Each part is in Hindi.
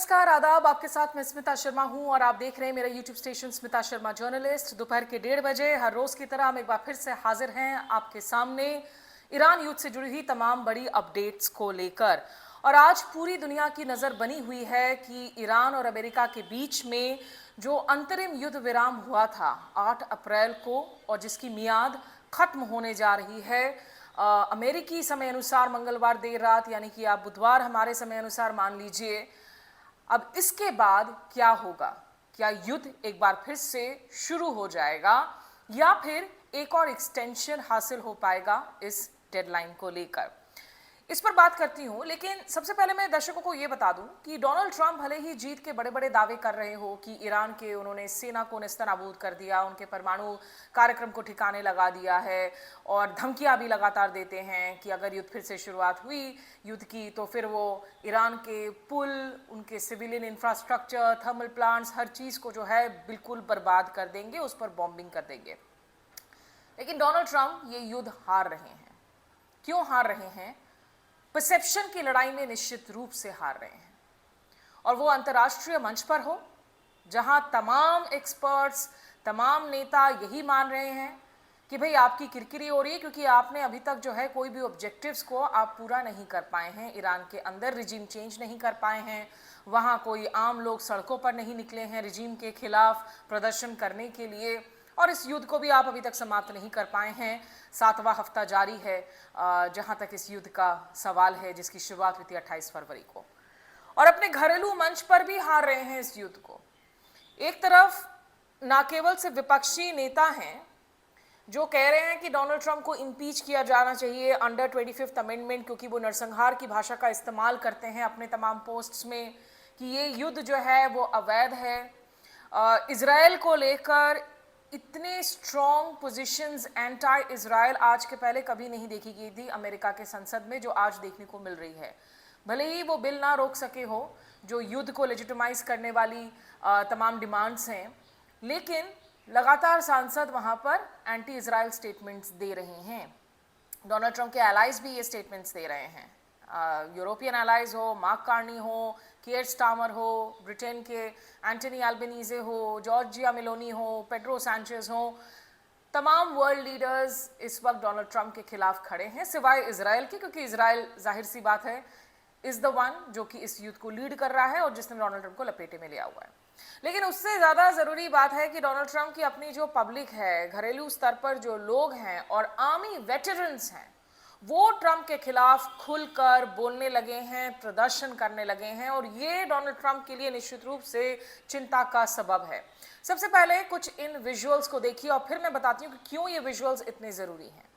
नमस्कार, आदाब। आपके साथ मैं स्मिता शर्मा हूं और आप देख रहे हैं मेरा YouTube station Smita Sharma journalist. दोपहर के 1:30 हर रोज की तरह हम एक बार फिर से हाजिर हैं आपके सामने ईरान युद्ध से जुड़ी हुई तमाम बड़ी अपडेट्स को लेकर। और आज पूरी दुनिया की नज़र बनी हुई है कि ईरान और अमेरिका के बीच में जो अंतरिम युद्ध विराम हुआ था 8 अप्रैल को और जिसकी मियाद खत्म होने जा रही है अमेरिकी समय अनुसार मंगलवार देर रात, यानी कि आप बुधवार हमारे समय अनुसार मान लीजिए। अब इसके बाद क्या होगा? क्या युद्ध एक बार फिर से शुरू हो जाएगा या फिर एक और एक्सटेंशन हासिल हो पाएगा इस डेडलाइन को लेकर? इस पर बात करती हूं, लेकिन सबसे पहले मैं दर्शकों को यह बता दूं कि डोनाल्ड ट्रंप भले ही जीत के बड़े बड़े दावे कर रहे हो कि ईरान के उन्होंने सेना को नेस्तनाबूद कर दिया, उनके परमाणु कार्यक्रम को ठिकाने लगा दिया है और धमकियां भी लगातार देते हैं कि अगर युद्ध फिर से शुरुआत हुई युद्ध की तो फिर वो ईरान के पुल, उनके सिविलियन इंफ्रास्ट्रक्चर, थर्मल प्लांट्स, हर चीज़ को जो है बिल्कुल बर्बाद कर देंगे, उस पर बॉम्बिंग कर देंगे। लेकिन डोनाल्ड ट्रंप ये युद्ध हार रहे हैं। क्यों हार रहे हैं? परसेप्शन की लड़ाई में निश्चित रूप से हार रहे हैं, और वो अंतर्राष्ट्रीय मंच पर हो जहां तमाम एक्सपर्ट्स, तमाम नेता यही मान रहे हैं कि भाई आपकी किरकिरी हो रही है क्योंकि आपने अभी तक जो है कोई भी ऑब्जेक्टिव्स को आप पूरा नहीं कर पाए हैं। ईरान के अंदर रिजीम चेंज नहीं कर पाए हैं, वहां कोई आम लोग सड़कों पर नहीं निकले हैं रिजीम के खिलाफ प्रदर्शन करने के लिए, और इस युद्ध को भी आप अभी तक समाप्त नहीं कर पाए हैं। 7वां हफ्ता जारी है जहां तक इस युद्ध का सवाल है, जिसकी शुरुआत हुई थी 28 फरवरी को। और अपने घरेलू मंच पर भी हार रहे हैं इस युद्ध को। एक तरफ ना केवल से विपक्षी नेता हैं जो कह रहे हैं कि डोनाल्ड ट्रंप को इम्पीच किया जाना चाहिए अंडर 25th अमेंडमेंट, क्योंकि वो नरसंहार की भाषा का इस्तेमाल करते हैं अपने तमाम पोस्ट्स में कि ये युद्ध जो है वो अवैध है। इजराइल को लेकर इतने स्ट्रॉन्ग पोजीशंस एंटी इजराइल आज के पहले कभी नहीं देखी गई थी अमेरिका के संसद में, जो आज देखने को मिल रही है। भले ही वो बिल ना रोक सके हो जो युद्ध को लेजिटिमाइज करने वाली तमाम डिमांड्स हैं, लेकिन लगातार सांसद वहाँ पर एंटी इजराइल स्टेटमेंट्स दे रहे हैं। डोनाल्ड ट्रंप के एलाइज भी ये स्टेटमेंट्स दे रहे हैं। यूरोपियन एलाइज हो, मार्क कार्नी हो, कियर स्टामर हो, ब्रिटेन के एंटनी एल्बनीजे हो, जॉर्जिया मेलोनी हो, पेड्रो सैंचेज हो, तमाम वर्ल्ड लीडर्स इस वक्त डोनाल्ड ट्रंप के खिलाफ खड़े हैं, सिवाय इजराइल के, क्योंकि इजराइल जाहिर सी बात है इज द वन जो कि इस युद्ध को लीड कर रहा है और जिसने डोनाल्ड ट्रंप को लपेटे में लिया हुआ है। लेकिन उससे ज़्यादा ज़रूरी बात है कि डोनाल्ड ट्रंप की अपनी जो पब्लिक है, घरेलू स्तर पर जो लोग हैं और आर्मी वेटरन्स हैं, वो ट्रंप के खिलाफ खुलकर बोलने लगे हैं, प्रदर्शन करने लगे हैं, और ये डोनाल्ड ट्रंप के लिए निश्चित रूप से चिंता का सबब है। सबसे पहले कुछ इन विजुअल्स को देखिए और फिर मैं बताती हूँ कि क्यों ये विजुअल्स इतने ज़रूरी हैं।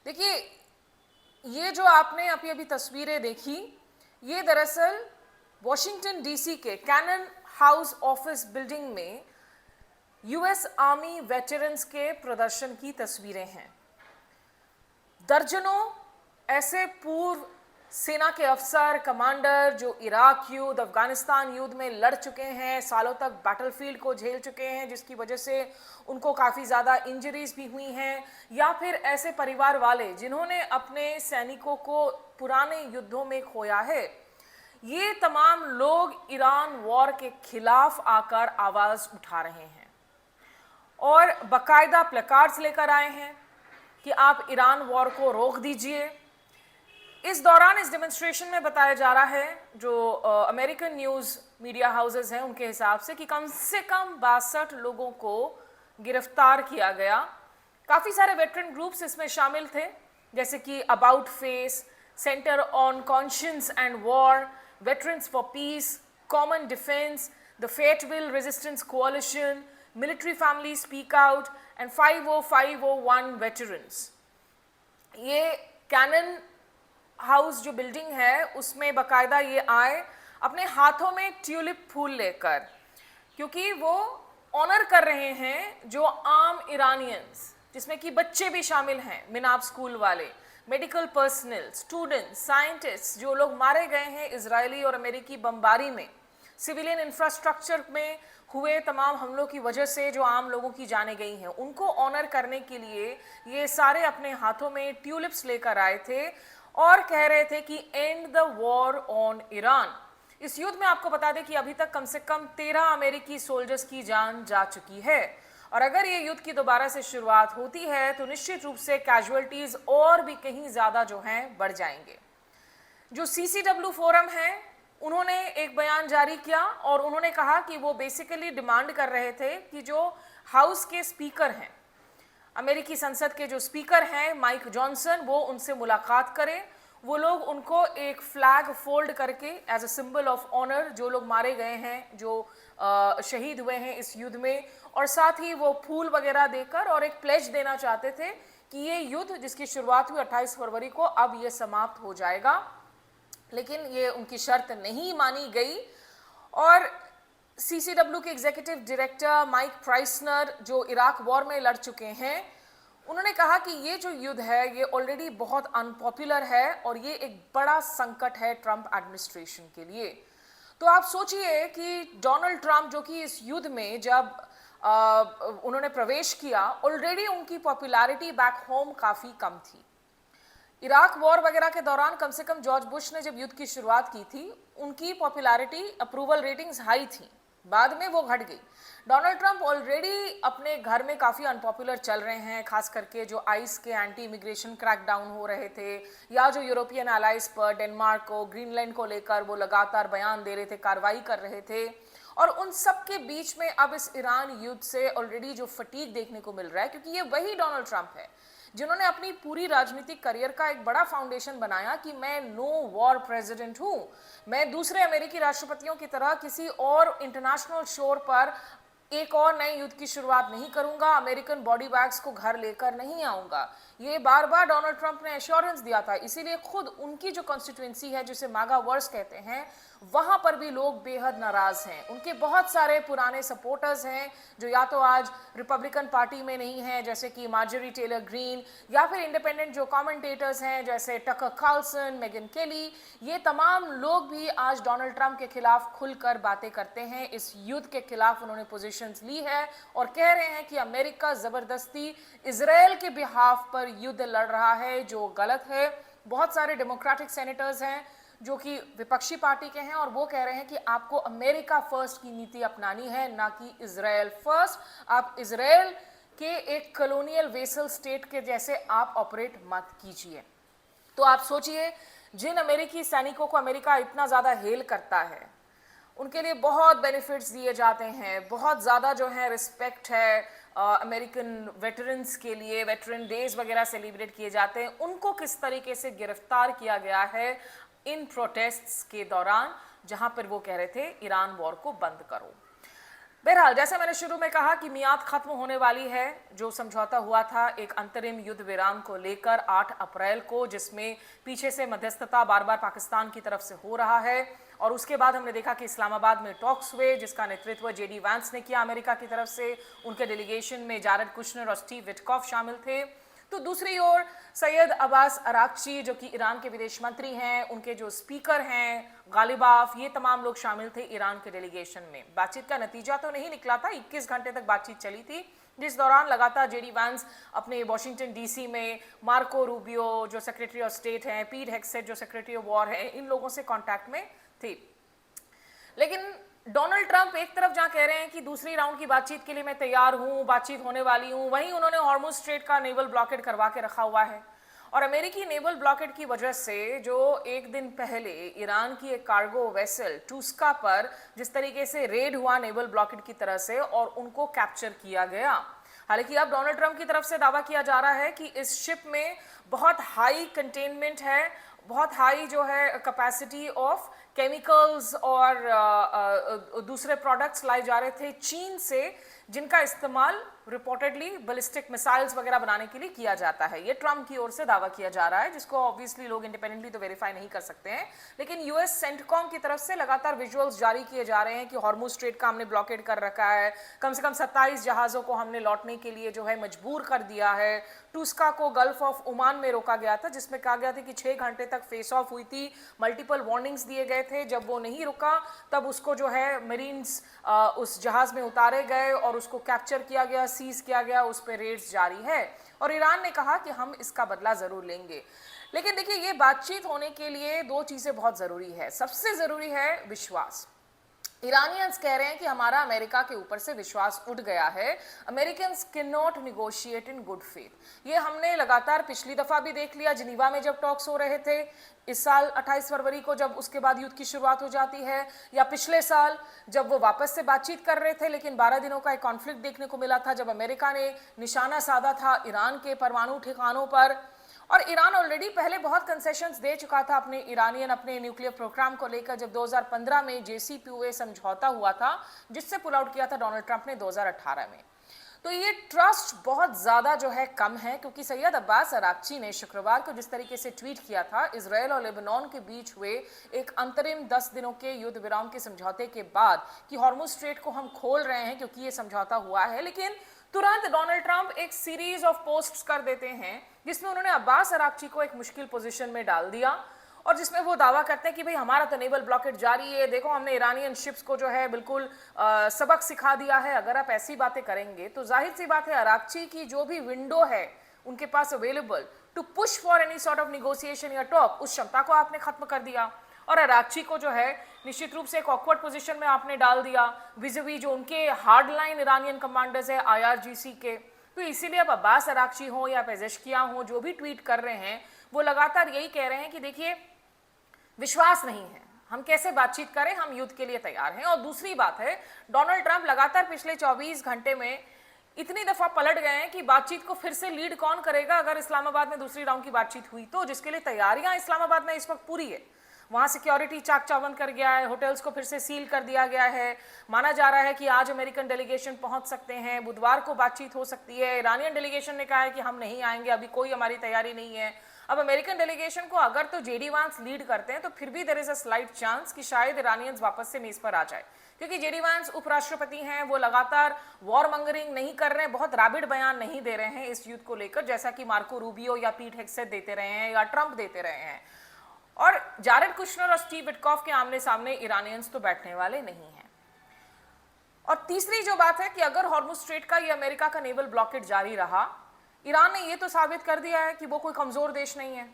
देखिए, ये जो आपने अभी तस्वीरें देखी, ये दरअसल वॉशिंगटन डीसी के कैनन हाउस ऑफिस बिल्डिंग में यूएस आर्मी वेटरन्स के प्रदर्शन की तस्वीरें हैं। दर्जनों ऐसे पूर्व सेना के अफसर, कमांडर जो इराक युद्ध, अफगानिस्तान युद्ध में लड़ चुके हैं, सालों तक बैटलफील्ड को झेल चुके हैं, जिसकी वजह से उनको काफ़ी ज़्यादा इंजरीज भी हुई हैं, या फिर ऐसे परिवार वाले जिन्होंने अपने सैनिकों को पुराने युद्धों में खोया है, ये तमाम लोग ईरान वॉर के खिलाफ आकर आवाज़ उठा रहे हैं और बाकायदा प्लेकार्ड्स लेकर आए हैं कि आप ईरान वॉर को रोक दीजिए। इस दौरान इस डेमोन्स्ट्रेशन में बताया जा रहा है, जो अमेरिकन न्यूज़ मीडिया हाउसेस हैं उनके हिसाब से, कि कम से कम 62 लोगों को गिरफ्तार किया गया। काफ़ी सारे वेटरन ग्रुप्स इसमें शामिल थे, जैसे कि About Face, Center on Conscience and War, Veterans for Peace, Common Defense, the Fayetteville Resistance Coalition, Military Family Speak Out and 50501 Veterans. ये कैनन हाउस जो बिल्डिंग है उसमें बाकायदा ये आए अपने हाथों में ट्यूलिप फूल लेकर, क्योंकि वो ऑनर कर रहे हैं जो आम ईरानियंस, जिसमें कि बच्चे भी शामिल हैं, मिनाब स्कूल वाले, मेडिकल पर्सनल, स्टूडेंट्स, साइंटिस्ट, जो लोग मारे गए हैं इजरायली और अमेरिकी बमबारी में, सिविलियन इंफ्रास्ट्रक्चर में हुए तमाम हमलों की वजह से जो आम लोगों की जाने गई हैं, उनको ऑनर करने के लिए ये सारे अपने हाथों में ट्यूलिप्स लेकर आए थे और कह रहे थे कि and the war on Iran. इस युद्ध में आपको बता दें कि अभी तक कम से कम 13 अमेरिकी सोल्जर्स की जान जा चुकी है और अगर ये युद्ध की दोबारा से शुरुआत होती है तो निश्चित रूप से कैजुअलिटीज और भी कहीं ज्यादा जो हैं बढ़ जाएंगे। जो CCW फोरम है उन्होंने एक बयान जारी किया और उन्होंने कहा कि वो बेसिकली डिमांड कर रहे थे कि जो हाउस के स्पीकर हैं, अमेरिकी संसद के जो स्पीकर हैं माइक जॉनसन, वो उनसे मुलाकात करें, वो लोग उनको एक फ्लैग फोल्ड करके as a symbol of honour, जो लोग मारे गए हैं, जो शहीद हुए हैं इस युद्ध में, और साथ ही वो फूल वगैरह देकर और एक प्लेज देना चाहते थे कि ये युद्ध जिसकी शुरुआत हुई 28 फरवरी को, अब ये समाप्त हो जाएगा। लेकिन ये उनकी शर्त नहीं मानी गई और CCW के एग्जीक्यूटिव डायरेक्टर माइक प्राइसनर, जो इराक वॉर में लड़ चुके हैं, उन्होंने कहा कि ये जो युद्ध है ये ऑलरेडी बहुत अनपॉपुलर है और ये एक बड़ा संकट है ट्रंप एडमिनिस्ट्रेशन के लिए। तो आप सोचिए कि डोनाल्ड ट्रंप, जो कि इस युद्ध में जब उन्होंने प्रवेश किया, ऑलरेडी उनकी पॉपुलैरिटी बैक होम काफी कम थी। इराक वॉर वगैरह के दौरान कम से कम जॉर्ज बुश ने जब युद्ध की शुरुआत की थी, उनकी पॉपुलैरिटी, अप्रूवल रेटिंग्स हाई थी, बाद में वो घट गई। डोनाल्ड ट्रंप ऑलरेडी अपने घर में काफ़ी अनपॉपुलर चल रहे हैं, खास करके जो आइस के एंटी इमिग्रेशन क्रैकडाउन हो रहे थे या जो यूरोपियन एलाइज पर डेनमार्क को, ग्रीनलैंड को लेकर वो लगातार बयान दे रहे थे, कार्रवाई कर रहे थे। और उन सब के बीच में अब इस ईरान युद्ध से ऑलरेडी जो फटीग देखने को मिल रहा है, क्योंकि ये वही डोनाल्ड ट्रंप है जिन्होंने अपनी पूरी राजनीतिक करियर का एक बड़ा फाउंडेशन बनाया कि मैं नो वॉर प्रेसिडेंट हूं, मैं दूसरे अमेरिकी राष्ट्रपतियों की तरह किसी और इंटरनेशनल शोर पर एक और नए युद्ध की शुरुआत नहीं करूंगा, अमेरिकन बॉडी बैग्स को घर लेकर नहीं आऊंगा। ये बार बार डोनाल्ड ट्रंप ने एश्योरेंस दिया था, इसीलिए खुद उनकी जो कॉन्स्टिट्यूएंसी है, जिसे मागा वर्स कहते हैं, वहां पर भी लोग बेहद नाराज हैं। उनके बहुत सारे पुराने सपोर्टर्स हैं जो या तो आज रिपब्लिकन पार्टी में नहीं हैं, जैसे कि मार्जरी टेलर ग्रीन, या फिर इंडिपेंडेंट जो कमेंटेटर्स हैं जैसे टकर कार्लसन, मेगन केली, ये तमाम लोग भी आज डोनाल्ड ट्रंप के खिलाफ खुलकर बातें करते हैं। इस युद्ध के खिलाफ उन्होंने पोजीशंस ली है और कह रहे हैं कि अमेरिका जबरदस्ती इजराइल के बिहाफ पर युद्ध लड़ रहा है, जो गलत है। बहुत सारे डेमोक्रेटिक सेनेटर्स हैं जो कि विपक्षी पार्टी के हैं और वो कह रहे हैं कि आपको अमेरिका फर्स्ट की नीति अपनानी है, ना कि इजराइल फर्स्ट। आप इजराइल के एक कॉलोनियल वेसल स्टेट के जैसे आप ऑपरेट मत कीजिए। तो आप सोचिए, जिन अमेरिकी सैनिकों को अमेरिका इतना ज़्यादा हेल करता है, उनके लिए बहुत बेनिफिट्स दिए जाते हैं, बहुत ज़्यादा जो है रिस्पेक्ट है, अमेरिकन वेटरन्स के लिए वेटरन डेज वगैरह सेलिब्रेट किए जाते हैं, उनको किस तरीके से गिरफ्तार किया गया है इन प्रोटेस्ट्स के दौरान, जहां पर वो कह रहे थे ईरान वॉर को बंद करो। बहरहाल, जैसे मैंने शुरू में कहा कि मियाद खत्म होने वाली है। जो समझौता हुआ था एक अंतरिम युद्ध विराम को लेकर 8 अप्रैल को, जिसमें पीछे से मध्यस्थता बार बार पाकिस्तान की तरफ से हो रहा है, और उसके बाद हमने देखा कि इस्लामाबाद में टॉक्स हुए, जिसका नेतृत्व JD वैंस ने किया अमेरिका की तरफ से। उनके डेलीगेशन में जारेड कुशनर और स्टीव विटकॉफ शामिल थे। तो दूसरी ओर सैयद अब्बास अराक्ची, जो कि ईरान के विदेश मंत्री हैं, उनके जो स्पीकर हैं गालिबाफ, ये तमाम लोग शामिल थे ईरान के डेलीगेशन में। बातचीत का नतीजा तो नहीं निकला था, 21 घंटे तक बातचीत चली थी, जिस दौरान लगातार JD वैंस अपने वॉशिंगटन DC में मार्को रूबियो जो सेक्रेटरी ऑफ स्टेट हैं, पीट हेग्सेट जो सेक्रेटरी ऑफ वॉर है, इन लोगों से कॉन्टैक्ट में थे। लेकिन डोनाल्ड ट्रंप एक तरफ जहां कह रहे हैं कि दूसरी राउंड की बातचीत के लिए मैं तैयार हूं, बातचीत होने वाली हूं, वहीं उन्होंने हॉर्मुज स्ट्रेट का नेवल ब्लॉकेड करवा के रखा हुआ है। और अमेरिकी नेवल ब्लॉकेड की वजह से जो एक दिन पहले ईरान की एक कार्गो वेसल टूस्का पर जिस तरीके से रेड हुआ नेवल ब्लॉकेड की तरह से और उनको कैप्चर किया गया, हालांकि अब डोनाल्ड ट्रंप की तरफ से दावा किया जा रहा है कि इस शिप में बहुत हाई कंटेनमेंट है, बहुत हाई जो है कैपेसिटी ऑफ केमिकल्स और दूसरे प्रोडक्ट्स लाए जा रहे थे चीन से, जिनका इस्तेमाल रिपोर्टेडली बैलिस्टिक मिसाइल्स वगैरह बनाने के लिए किया जाता है। ये ट्रम्प की ओर से दावा किया जा रहा है, जिसको ऑब्वियसली लोग इंडिपेंडेंटली तो वेरीफाई नहीं कर सकते हैं। लेकिन यूएस सेंटकॉम की तरफ से लगातार विजुअल्स जारी किए जा रहे हैं कि हॉर्मुज स्ट्रेट का हमने ब्लॉकेड कर रखा है, कम से कम 27 जहाज़ों को हमने लौटने के लिए जो है मजबूर कर दिया है। टूस्का को गल्फ ऑफ ओमान में रोका गया था, जिसमें कहा गया था कि 6 घंटे तक फेस ऑफ हुई थी, मल्टीपल वार्निंग्स दिए गए थे। जब वो नहीं रुका तब उसको जो है मरीन्स उस जहाज में उतारे गए और उसको कैप्चर किया गया, सीज किया गया, उस पर रेड्स जारी है। और ईरान ने कहा कि हम इसका बदला जरूर लेंगे। लेकिन देखिए, ये बातचीत होने के लिए दो चीजें बहुत जरूरी है। सबसे जरूरी है विश्वास। ईरानियंस कह रहे हैं कि हमारा अमेरिका के ऊपर से विश्वास उठ गया है। Americans can not negotiate in good faith. ये हमने लगातार पिछली दफा भी देख लिया, जिनीवा में जब टॉक्स हो रहे थे, इस साल 28 फरवरी को जब उसके बाद युद्ध की शुरुआत हो जाती है, या पिछले साल जब वो वापस से बातचीत कर रहे थे, लेकिन 12 दिनों का एक कॉन्फ्लिक्ट देखने को मिला था जब अमेरिका ने निशाना साधा था ईरान के परमाणु ठिकानों पर। और ईरान ऑलरेडी पहले बहुत कंसेशंस दे चुका था अपने न्यूक्लियर प्रोग्राम को लेकर, जब 2015 में JCPOA समझौता हुआ था, जिससे पुल आउट किया था डोनाल्ड ट्रंप ने 2018 में। तो ये ट्रस्ट बहुत ज्यादा जो है कम है, क्योंकि सैयद अब्बास अराक्ची ने शुक्रवार को जिस तरीके से ट्वीट किया था, इजराइल और लेबनान के बीच हुए एक अंतरिम 10 दिनों के युद्ध विराम के समझौते के बाद कि हॉर्मुज स्ट्रेट को हम खोल रहे हैं क्योंकि ये समझौता हुआ है, लेकिन तुरंत डोनाल्ड ट्रंप एक सीरीज ऑफ पोस्ट्स कर देते हैं जिसमें उन्होंने अब्बास अराक्ची को एक मुश्किल पोजीशन में डाल दिया, और जिसमें वो दावा करते हैं कि भाई हमारा तो नेवल ब्लॉकेड जारी है, देखो हमने ईरानियन शिप्स को जो है बिल्कुल सबक सिखा दिया है। अगर आप ऐसी बातें करेंगे तो जाहिर सी बात है, अराक्ची की जो भी विंडो है उनके पास available to push for any sort of negotiation या टॉक, उस क्षमता को आपने खत्म कर दिया। और अराक्ची को जो है निश्चित रूप से एक ऑकवर्ड पोजीशन में आपने डाल दिया विज़-वी जो उनके हार्ड लाइन ईरानियन कमांडर्स है IRGC के। तो इसीलिए अब अब्बास अराक्ची हो या पेजेश्कियां हो, जो भी ट्वीट कर रहे हैं, वो लगातार यही कह रहे हैं कि देखिए विश्वास नहीं है, हम कैसे बातचीत करें, हम युद्ध के लिए तैयार हैं। और दूसरी बात है, डोनाल्ड ट्रंप लगातार पिछले 24 घंटे में इतनी दफा पलट गए हैं कि बातचीत को फिर से लीड कौन करेगा अगर इस्लामाबाद में दूसरी राउंड की बातचीत हुई तो, जिसके लिए तैयारियां इस्लामाबाद में इस वक्त पूरी है। वहां सिक्योरिटी चाक चौबंद कर गया है, होटल्स को फिर से सील कर दिया गया है। माना जा रहा है कि आज अमेरिकन डेलीगेशन पहुंच सकते हैं, बुधवार को बातचीत हो सकती है। ईरानियन डेलीगेशन ने कहा है कि हम नहीं आएंगे, अभी कोई हमारी तैयारी नहीं है। अब अमेरिकन डेलीगेशन को अगर तो JD वांस लीड करते हैं तो फिर भी there is a slight chance कि शायद ईरानियंस वापस से मेज पर आ जाए, क्योंकि JD वांस उपराष्ट्रपति हैं, वो लगातार वॉर मंगरिंग नहीं कर रहे हैं, बहुत रैबिड बयान नहीं दे रहे हैं इस युद्ध को लेकर, जैसा कि मार्को रूबियो या पीट हेग्सेट देते रहे हैं या ट्रंप देते रहे हैं। और जारेड कुशनर और स्टीव विटकॉफ के आमने सामने ईरानियंस तो बैठने वाले नहीं हैं। और तीसरी जो बात है कि अगर हॉर्मुज स्ट्रेट का ये अमेरिका का नेवल ब्लॉकेड जारी रहा, ईरान ने ये तो साबित कर दिया है कि वो कोई कमजोर देश नहीं है।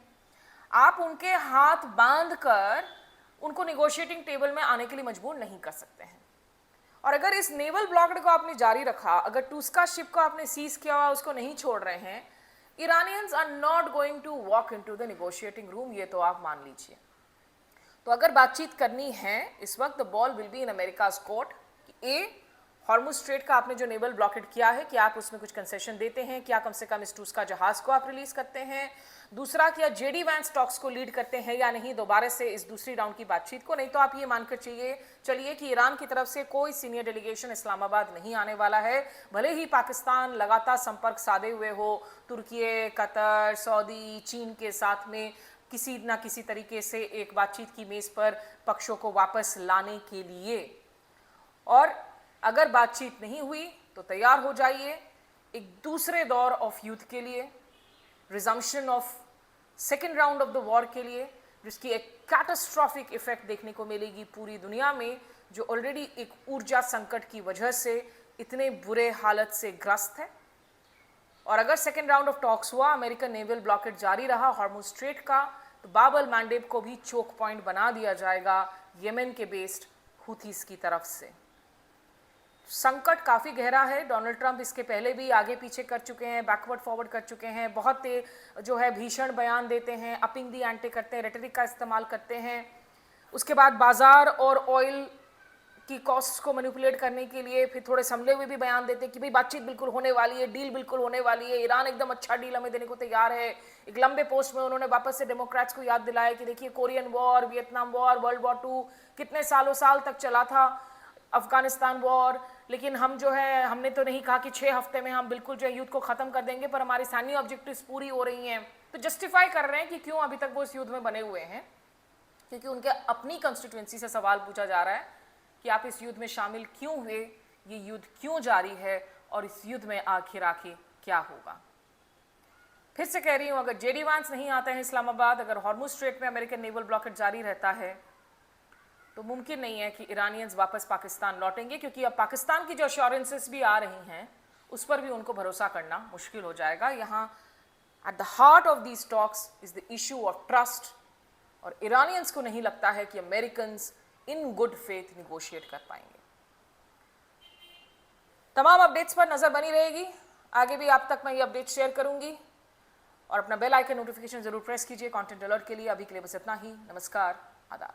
आप उनके हाथ बांध कर उनको निगोशिएटिंग टेबल में आने के लिए मजबूर नहीं कर सकते हैं। और अगर इस नेवल ब्लॉकेड को आपने जारी रखा, अगर टूस्का शिप को आपने सीज किया हुआ, उसको नहीं छोड़ रहे हैं, Iranians are not going to walk into the negotiating room, ये तो आप मान लीजिए। तो अगर बातचीत करनी है इस वक्त, the ball will be in America's court. Hormuz strait का आपने जो नेवल ब्लॉकेड किया है, कि आप उसमें कुछ कंसेशन देते हैं, क्या कम से कम इस टूस्का जहाज को आप रिलीज करते हैं। दूसरा, क्या JD वांस टॉक्स को लीड करते हैं या नहीं दोबारा से इस दूसरी राउंड की बातचीत को। नहीं तो आप ये मानकर चलिए कि ईरान की तरफ से कोई सीनियर डेलीगेशन इस्लामाबाद नहीं आने वाला है, भले ही पाकिस्तान लगातार संपर्क साधे हुए हो तुर्की, कतर, सऊदी, चीन के साथ में किसी ना किसी तरीके से एक बातचीत की मेज पर पक्षों को वापस लाने के लिए। और अगर बातचीत नहीं हुई तो तैयार हो जाइए एक दूसरे दौर ऑफ युद्ध के लिए, resumption of second round of the war के लिए, जिसकी एक कैटास्ट्रॉफिक इफेक्ट देखने को मिलेगी पूरी दुनिया में, जो ऑलरेडी एक ऊर्जा संकट की वजह से इतने बुरे हालत से ग्रस्त है। और अगर सेकेंड राउंड ऑफ टॉक्स हुआ, अमेरिकन नेवल ब्लॉकेड जारी रहा हॉर्मुज स्ट्रेट का, तो बाब अल मैंडेब को भी चोक पॉइंट बना दिया जाएगा येमेन के बेस्ड हुथीस की तरफ से। संकट काफ़ी गहरा है। डोनाल्ड ट्रंप इसके पहले भी आगे पीछे कर चुके हैं, बैकवर्ड फॉरवर्ड कर चुके हैं, बहुत जो है भीषण बयान देते हैं, अपिंग दी एंटी करते हैं, रेटरिक का इस्तेमाल करते हैं। उसके बाद बाजार और ऑयल की कॉस्ट्स को मैनिपुलेट करने के लिए फिर थोड़े संभले हुए भी बयान देते हैं कि भाई बातचीत बिल्कुल होने वाली है, डील बिल्कुल होने वाली है, ईरान एकदम अच्छा डील हमें देने को तैयार है। एक लंबे पोस्ट में उन्होंने वापस से डेमोक्रेट्स को याद दिलाया कि देखिए Korean war, Vietnam war, world war 2 कितने सालों साल तक चला था, अफगानिस्तान वॉर, लेकिन हम जो है हमने तो नहीं कहा कि 6 हफ्ते में हम बिल्कुल जो है युद्ध को ख़त्म कर देंगे, पर हमारी सैन्य ऑब्जेक्टिव्स पूरी हो रही हैं, तो जस्टिफाई कर रहे हैं कि क्यों अभी तक वो इस युद्ध में बने हुए हैं, क्योंकि उनके अपनी कंस्टिट्यूएंसी से सवाल पूछा जा रहा है कि आप इस युद्ध में शामिल क्यों हुए, ये युद्ध क्यों जारी है और इस युद्ध में आखिर क्या होगा। फिर से कह रही हूँ, अगर जेडी वांस नहीं आते हैं इस्लामाबाद, अगर हॉर्मुज स्ट्रेट में अमेरिकन नेवल ब्लॉकेट जारी रहता है, तो मुमकिन नहीं है कि ईरानियंस वापस पाकिस्तान लौटेंगे, क्योंकि अब पाकिस्तान की जो अश्योरेंसेस भी आ रही हैं उस पर भी उनको भरोसा करना मुश्किल हो जाएगा। यहाँ at the heart of these talks is the issue of trust, और ईरानियंस को नहीं लगता है कि Americans in good faith negotiate कर पाएंगे। तमाम अपडेट्स पर नजर बनी रहेगी, आगे भी आप तक मैं ये अपडेट शेयर करूंगी, और अपना बेल आइकन नोटिफिकेशन जरूर प्रेस कीजिए कंटेंट अलर्ट के लिए। अभी के लिए बस इतना ही, नमस्कार, आदाब।